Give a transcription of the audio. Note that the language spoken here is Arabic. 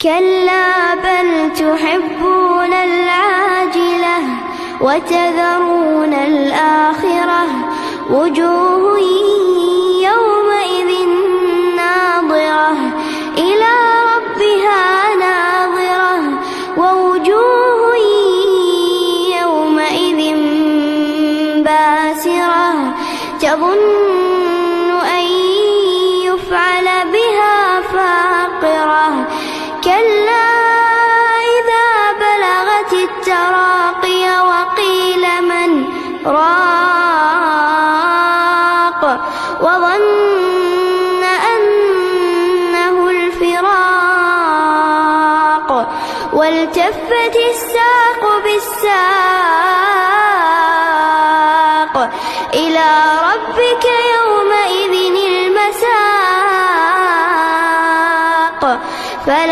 كلا بل تحبون العاجلة وتذرون الآخرة وجوه يومئذ ناظرة إلى ربها ناظرة ووجوه يومئذ باسرة تظن أن يفعل بها فاقرة كلا إذا بلغت التراقي وقيل من راق وظن أنه الفراق والتفت الساق بالساق إلى ربك يوم